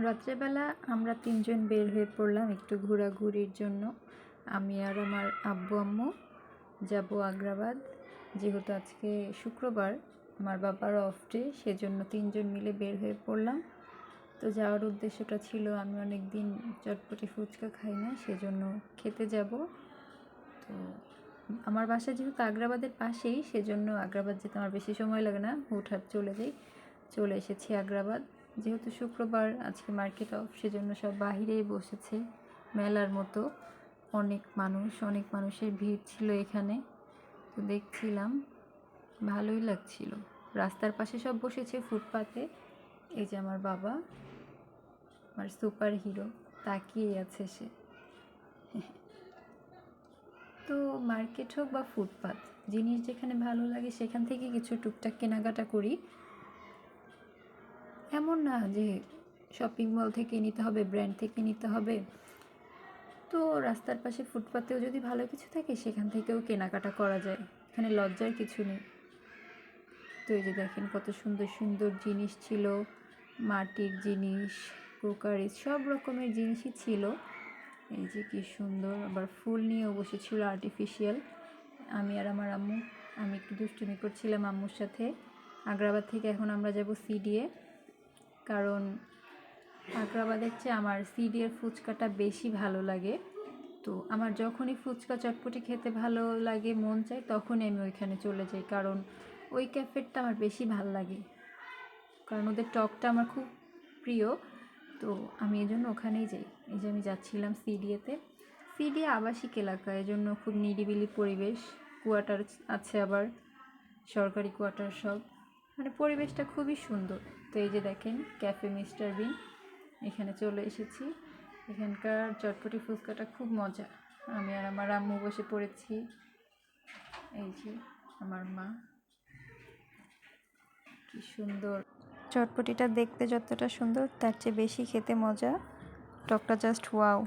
রাত্রেবেলা আমরা তিনজন বের হয়ে পড়লাম একটু ঘোরাঘুরির জন্য। আমি আর আমার আব্বু আম্মু যাব আগ্রাবাদ। যেহেতু আজকে শুক্রবার, আমার বাবার অফ ডে, সেজন্য তিনজন মিলে বের হয়ে পড়লাম। তো যাওয়ার উদ্দেশ্যটা ছিল, আমি অনেক দিন চটপটি ফুচকা খাই না, সেজন্য খেতে যাব। তো আমার বাসা যেহেতু আগ্রাবাদের পাশেই, সেজন্য আগ্রাবাদ যেতে আমার বেশি সময় লাগে না, হুটহাট চলে এসেছি আগ্রাবাদ। যেহেতু শুক্রবার, আজকে মার্কেট অফ, সেজন্য সব বাহিরেই বসেছে মেলার মতো। অনেক মানুষের ভিড় ছিল এখানে। তো দেখছিলাম, ভালোই লাগছিল। রাস্তার পাশে সব বসেছে ফুটপাতে। এই যে আমার বাবা, আমার সুপার হিরো, তাকিয়ে আছে সে। তো মার্কেট হোক বা ফুটপাত, জিনিস যেখানে ভালো লাগে সেখান থেকে কিছু টুকটাক কেনাকাটা করি। এমন না যে শপিং মল থেকে নিতে হবে, ব্র্যান্ড থেকে নিতে হবে। তো রাস্তার পাশে ফুটপাতেও যদি ভালো কিছু থাকে, সেখান থেকেও কেনাকাটা করা যায়, এখানে লজ্জার কিছু নেই। তো এই যে দেখেন, কত সুন্দর সুন্দর জিনিস ছিল, মাটির জিনিস, ক্রোকারিজ, সব রকমের জিনিসই ছিল। এই যে কি সুন্দর, আবার ফুল নিয়েও বসেছিল আর্টিফিশিয়াল। আমি আর আমার আম্মু, আমি একটু দুষ্টুমি করছিলাম আম্মুর সাথে। আগ্রাবাদ থেকে এখন আমরা যাব সিডিএ, কারণ আগ্রাবাদের চেয়ে আমার সিডিএর ফুচকাটা বেশি ভালো লাগে। তো আমার যখনই ফুচকা চটপটি খেতে ভালো লাগে, মন চায়, তখনই আমি ওইখানে চলে যাই, কারণ ওই ক্যাফেরটা আমার বেশি ভালো লাগে, কারণ ওদের টকটা আমার খুব প্রিয়। তো আমি এই জন্য ওখানেই যাই। এই যে আমি যাচ্ছিলাম সিডিএতে। সিডিএ আবাসিক এলাকা, এজন্য খুব নিরিবিলি পরিবেশ, কোয়ার্টার আছে, আবার সরকারি কোয়ার্টার সব, মানে পরিবেশটা খুবই সুন্দর। তো এই যে দেখেন, ক্যাফে মিস্টার বিন, এখানে চলে এসেছি। এখানকার চটপটি ফুচকাটা খুব মজা। আমি আর আমার আম্মু বসে পড়েছি। এই যে আমার মা, কি সুন্দর চটপটিটা দেখতে, যতটা সুন্দর তার চেয়ে বেশি খেতে মজা। টকটা জাস্ট ওয়াও।